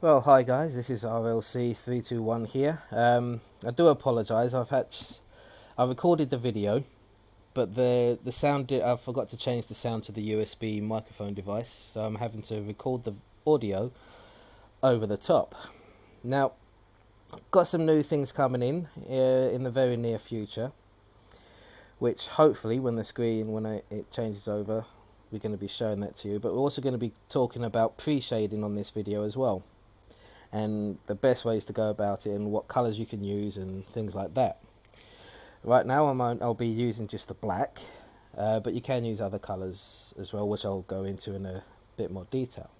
Well, hi guys, this is RLC321 here. I do apologise. I recorded the video, but the sound I forgot to change the sound to the USB microphone device, so I'm having to record the audio over the top. Now, got some new things coming in the very near future, which hopefully when it changes over, we're going to be showing that to you. But we're also going to be talking about pre-shading on this video as well, and the best ways to go about it and what colours you can use and things like that. Right now I'll be using just the black, but you can use other colours as well, which I'll go into in a bit more detail.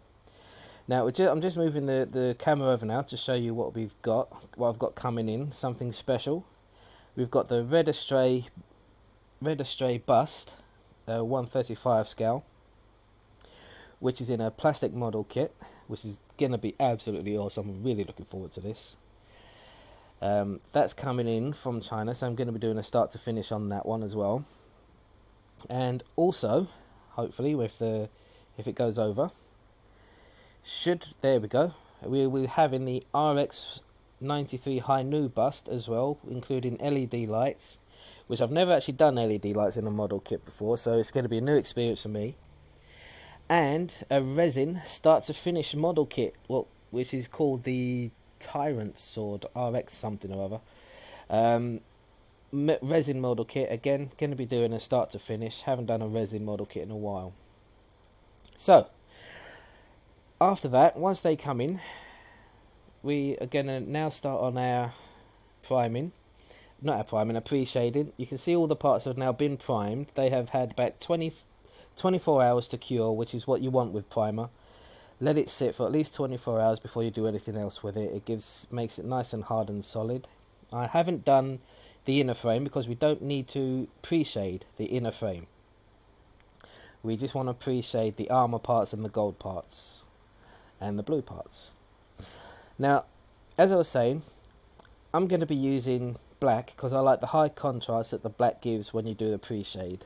Now I'm just moving the camera over now to show you what I've got coming in, something special. We've got the Red Astray bust, 135 scale, which is in a plastic model kit, which is going to be absolutely awesome. I'm really looking forward to this. That's coming in from China, so I'm going to be doing a start to finish on that one as well. And also, hopefully, if it goes over, there we go. We're having the RX104 high new bust as well, including LED lights, which I've never actually done LED lights in a model kit before, so it's going to be a new experience for me. And a resin start to finish model kit, which is called the Tyrant Sword RX something or other. Resin model kit, again, going to be doing a start to finish. Haven't done a resin model kit in a while. So, after that, once they come in, we are going to now start on our priming. Not our priming, our pre-shading. You can see all the parts have now been primed. They have had about 24 hours to cure, which is what you want with primer. Let it sit for at least 24 hours before you do anything else with it. Makes it nice and hard and solid. I haven't done the inner frame because we don't need to pre-shade the inner frame. We just want to pre-shade the armor parts and the gold parts and the blue parts. Now, as I was saying, I'm going to be using black because I like the high contrast that the black gives when you do the pre-shade.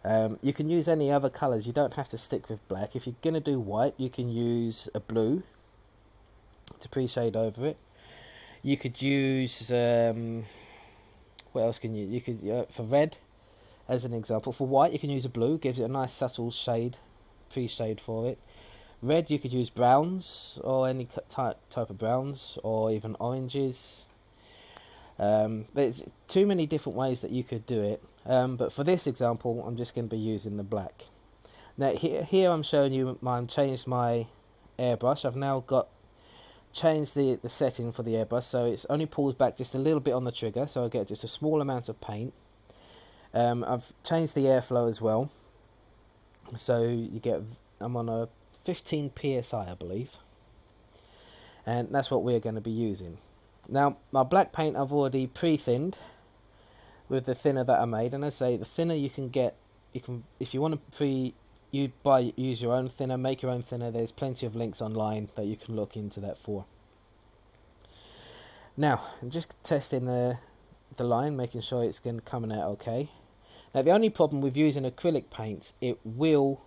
You can use any other colours, you don't have to stick with black. If you're going to do white, you can use a blue to pre-shade over it. You could use, what else can you could for red, as an example. For white, you can use a blue, gives it a nice subtle shade, pre-shade for it. Red, you could use browns, or any type of browns, or even oranges. There's too many different ways that you could do it. But for this example, I'm just going to be using the black. Now here I'm showing you, I've changed my airbrush. I've now changed the setting for the airbrush, so it only pulls back just a little bit on the trigger, so I get just a small amount of paint. I've changed the airflow as well, so I'm on a 15 psi, I believe, and that's what we're going to be using. Now my black paint I've already pre-thinned with the thinner that I made, and I say the thinner you can get, if you want to use your own thinner, make your own thinner. There's plenty of links online that you can look into that for. Now I'm just testing the line, making sure it's coming out okay. Now the only problem with using acrylic paints, it will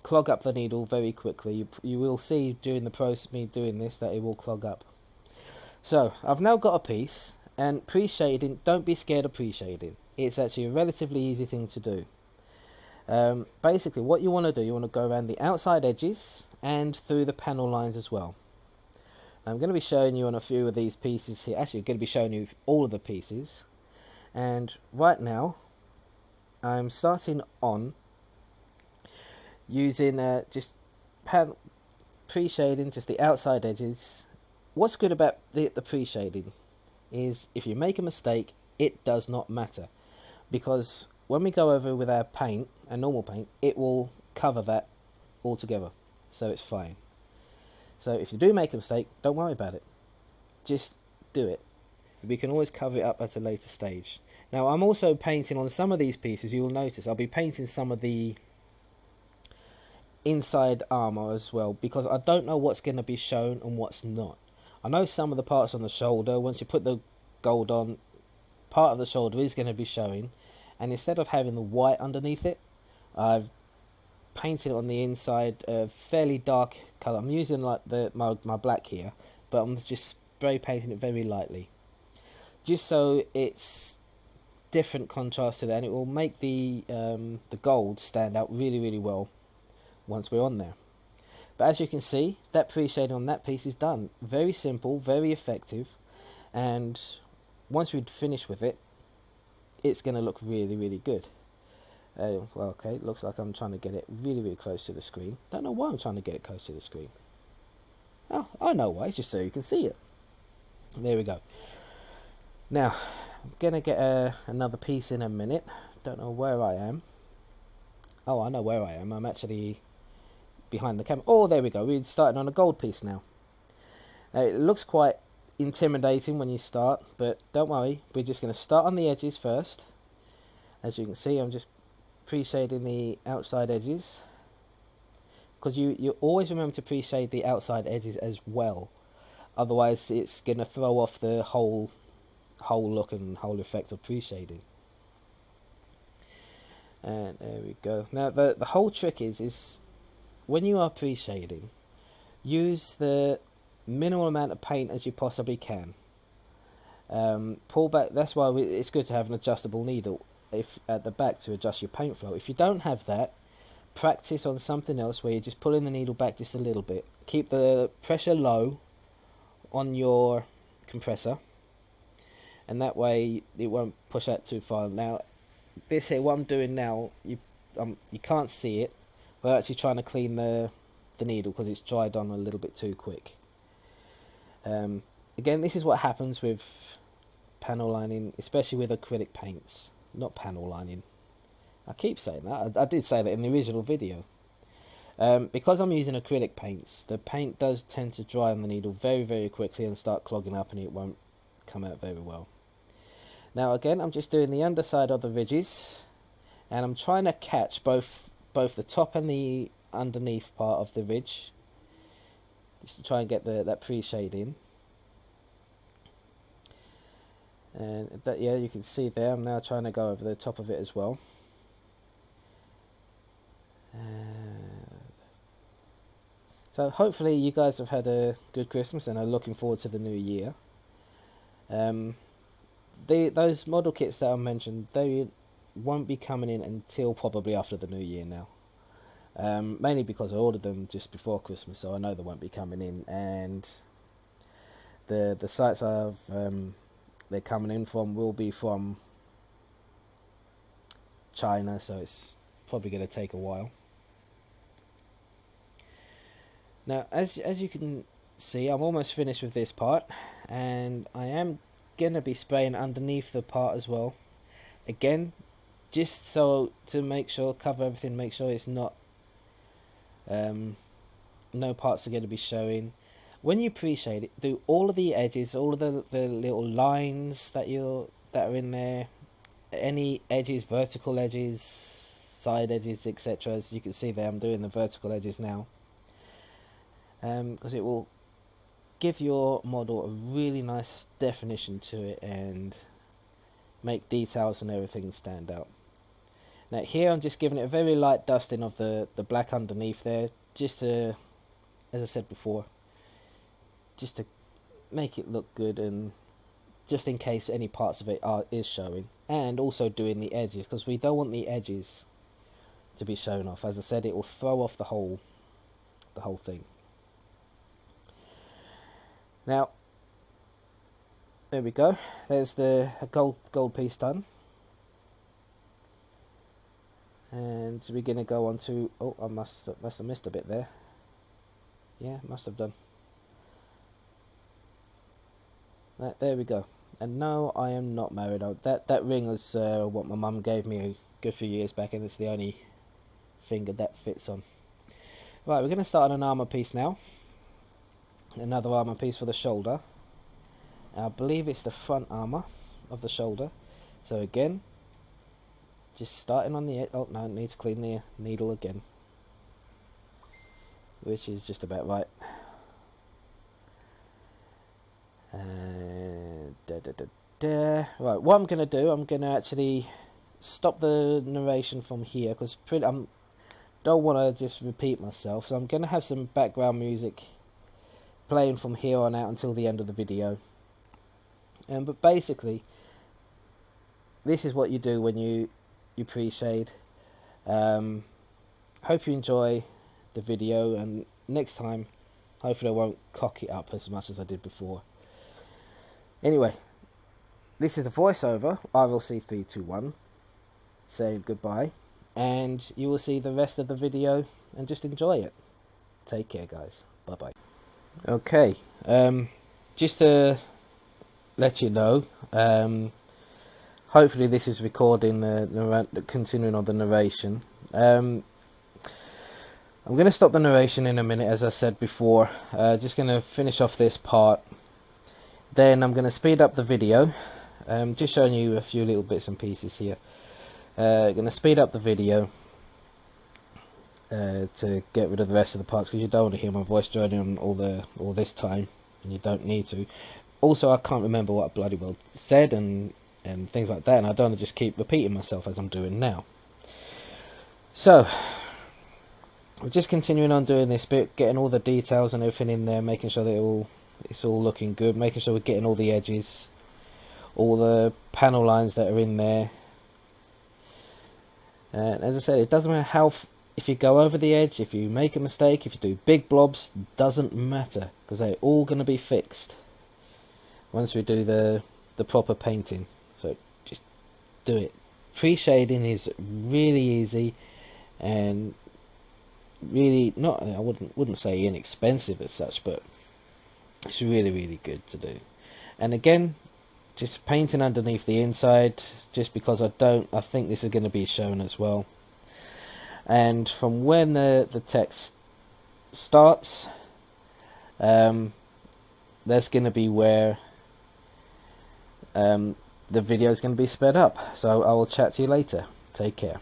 clog up the needle very quickly. You will see during the process me doing this that it will clog up. So I've now got a piece. And pre-shading, don't be scared of pre-shading. It's actually a relatively easy thing to do. Basically, what you want to do, you want to go around the outside edges and through the panel lines as well. I'm going to be showing you on a few of these pieces here. Actually, I'm going to be showing you all of the pieces. And right now, I'm starting on using just pre-shading, just the outside edges. What's good about the pre-shading is if you make a mistake, it does not matter, because when we go over with our paint, our normal paint, it will cover that altogether, so it's fine. So if you do make a mistake, don't worry about it, just do it. We can always cover it up at a later stage. Now I'm also painting on some of these pieces. You will notice I'll be painting some of the inside armour as well, because I don't know what's going to be shown and what's not. I know some of the parts on the shoulder, once you put the gold on, part of the shoulder is going to be showing, and instead of having the white underneath it, I've painted on the inside a fairly dark colour. I'm using like my black here, but I'm just spray painting it very lightly, just so it's different contrast to that, and it will make the gold stand out really well once we're on there. But as you can see, that pre-shading on that piece is done. Very simple, very effective, and once we'd finish with it, it's going to look really good. Well, okay, it looks like I'm trying to get it really close to the screen. Don't know why I'm trying to get it close to the screen. Oh, I know why, just so you can see it. There we go. Now, I'm going to get another piece in a minute. Don't know where I am. Oh, I know where I am. I'm actually behind the camera. Oh, there we go. We're starting on a gold piece now. Now, it looks quite intimidating when you start, but don't worry. We're just going to start on the edges first. As you can see, I'm just pre-shading the outside edges, because you always remember to pre-shade the outside edges as well, otherwise it's going to throw off the whole look and whole effect of pre-shading. And there we go. Now the whole trick is when you are pre-shading, use the minimal amount of paint as you possibly can. Pull back. That's why it's good to have an adjustable needle at the back to adjust your paint flow. If you don't have that, practice on something else where you're just pulling the needle back just a little bit. Keep the pressure low on your compressor, and that way it won't push out too far. Now this here, what I'm doing now, you can't see it, but I'm actually trying to clean the needle because it's dried on a little bit too quick. Again, this is what happens with panel lining, especially with acrylic paints. Not panel lining. I keep saying that. I did say that in the original video. Because I'm using acrylic paints, the paint does tend to dry on the needle very quickly and start clogging up, and it won't come out very well. Now again, I'm just doing the underside of the ridges, and I'm trying to catch both the top and the underneath part of the ridge, just to try and get that pre-shade in. And that, yeah, you can see there, I'm now trying to go over the top of it as well. So hopefully you guys have had a good Christmas and are looking forward to the new year. Those model kits that I mentioned, they won't be coming in until probably after the new year now. Mainly because I ordered them just before Christmas, so I know they won't be coming in. And the sites they're coming in from will be from China, so it's probably going to take a while. Now, as you can see, I'm almost finished with this part, and I am going to be spraying underneath the part as well. Again, just so to make sure, cover everything, make sure it's not, no parts are going to be showing. When you pre-shade it, do all of the edges, all of the little lines that are in there, any edges, vertical edges, side edges, etc. As you can see there, I'm doing the vertical edges now, because it will give your model a really nice definition to it and make details and everything stand out. Now here I'm just giving it a very light dusting of the black underneath there, just to, as I said before, just to make it look good, and just in case any parts of it is showing, and also doing the edges, because we don't want the edges to be shown off. As I said, it will throw off the whole thing. Now there we go, there's the gold piece done, and we're going to go on to, oh, I must have missed a bit there. Yeah, must have done. There we go. And no, I am not married. That ring was what my mum gave me a good few years back, and it's the only finger that fits on. Right, we're going to start on an armour piece now. Another armour piece for the shoulder. I believe it's the front armour of the shoulder. So again, just starting on the edge. Oh no, it needs to clean the needle again, which is just about right. Right, what I'm going to do, I'm going to actually stop the narration from here, because I'm don't want to just repeat myself, so I'm going to have some background music playing from here on out until the end of the video. But basically, this is what you do when you pre-shade. Hope you enjoy the video, and next time hopefully I won't cock it up as much as I did before. Anyway, this is the voiceover, RLC321, saying goodbye, and you will see the rest of the video and just enjoy it. Take care, guys. Bye bye. Okay, just to let you know, hopefully this is recording continuing on the narration. I'm going to stop the narration in a minute, as I said before. Just going to finish off this part. Then I'm going to speed up the video. Just showing you a few little bits and pieces here. Going to speed up the video to get rid of the rest of the parts, because you don't want to hear my voice droning on all this time, and you don't need to. Also, I can't remember what I bloody well said and things like that, and I don't want to just keep repeating myself as I'm doing now. So we're just continuing on doing this bit, getting all the details and everything in there, making sure that it's all looking good, making sure we're getting all the edges, all the panel lines that are in there. And as I said, it doesn't matter if you go over the edge, if you make a mistake, if you do big blobs, doesn't matter, because they're all going to be fixed once we do the proper painting. So just do it. Pre-shading is really easy and really not, I wouldn't say inexpensive as such, but it's really good to do. And again, just painting underneath the inside, just because I think this is going to be shown as well. And from when the text starts, that's going to be where the video is going to be sped up. So I will chat to you later. Take care.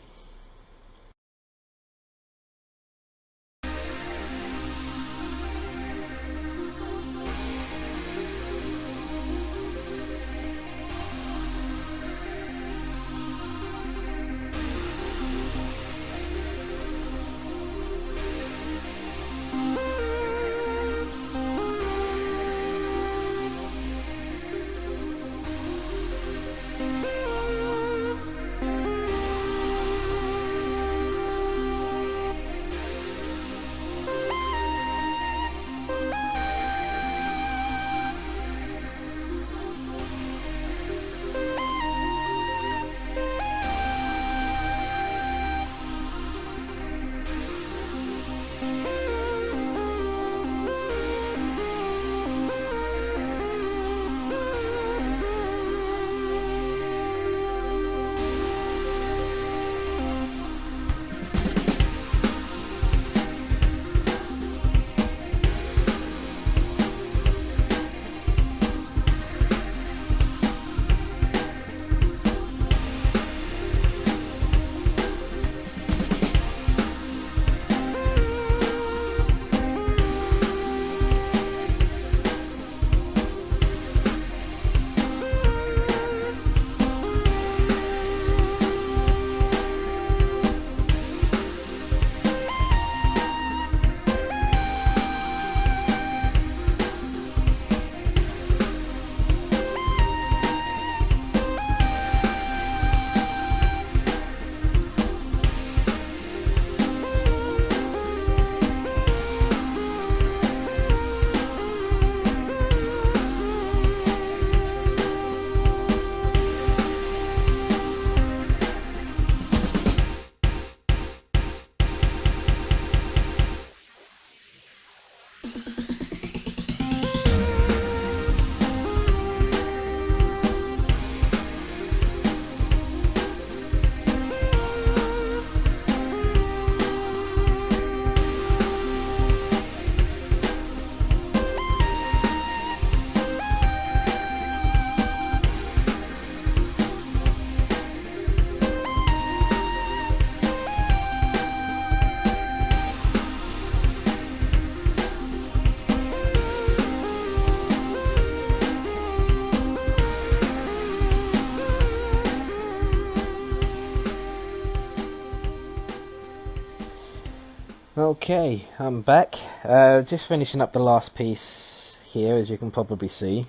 Okay, I'm back. Just finishing up the last piece here, as you can probably see.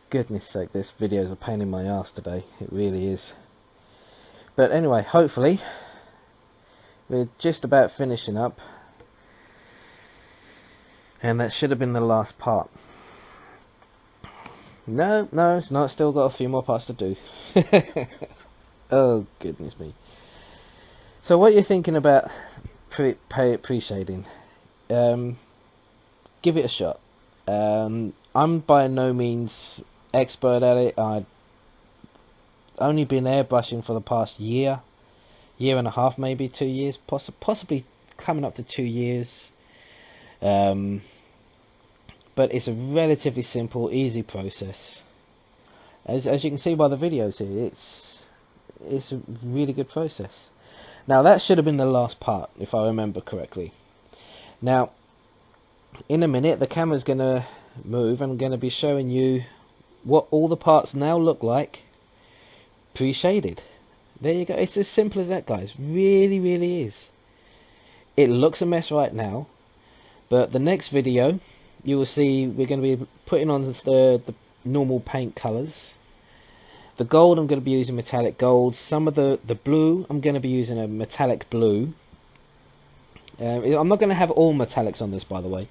Goodness sake, this video is a pain in my ass today. It really is. But anyway, hopefully, we're just about finishing up. And that should have been the last part. No, it's not. Still got a few more parts to do. Oh, goodness me. So what you're thinking about pre-shading, give it a shot. I'm by no means expert at it. I've only been airbrushing for the past year and a half, maybe 2 years, possibly coming up to 2 years. But it's a relatively simple, easy process. As you can see by the videos here, it's a really good process. Now that should have been the last part, if I remember correctly. Now, in a minute, the camera's going to move. I'm going to be showing you what all the parts now look like pre-shaded. There you go. It's as simple as that, guys. Really, really is. It looks a mess right now, but the next video, you will see we're going to be putting on the normal paint colours. The gold, I'm going to be using metallic gold. Some of the blue, I'm going to be using a metallic blue. I'm not going to have all metallics on this, by the way.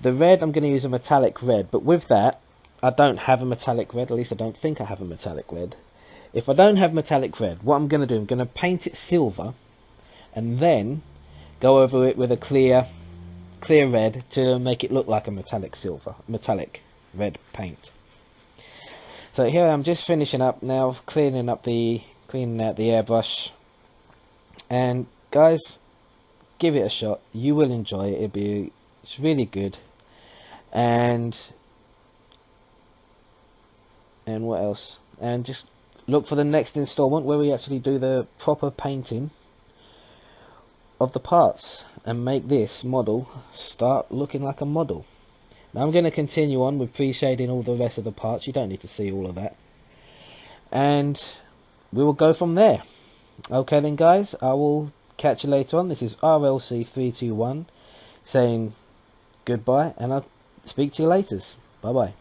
The red, I'm going to use a metallic red. But with that, I don't have a metallic red. At least I don't think I have a metallic red. If I don't have metallic red, what I'm going to do, I'm going to paint it silver. And then go over it with a clear red to make it look like a metallic red paint. So here I'm just finishing up now, cleaning out the airbrush. And guys, give it a shot. You will enjoy it. It's really good. And what else? And just look for the next installment where we actually do the proper painting of the parts and make this model start looking like a model. Now I'm going to continue on with pre-shading all the rest of the parts. You don't need to see all of that. And we will go from there. Okay then guys, I will catch you later on. This is RLC321 saying goodbye, and I'll speak to you later. Bye bye.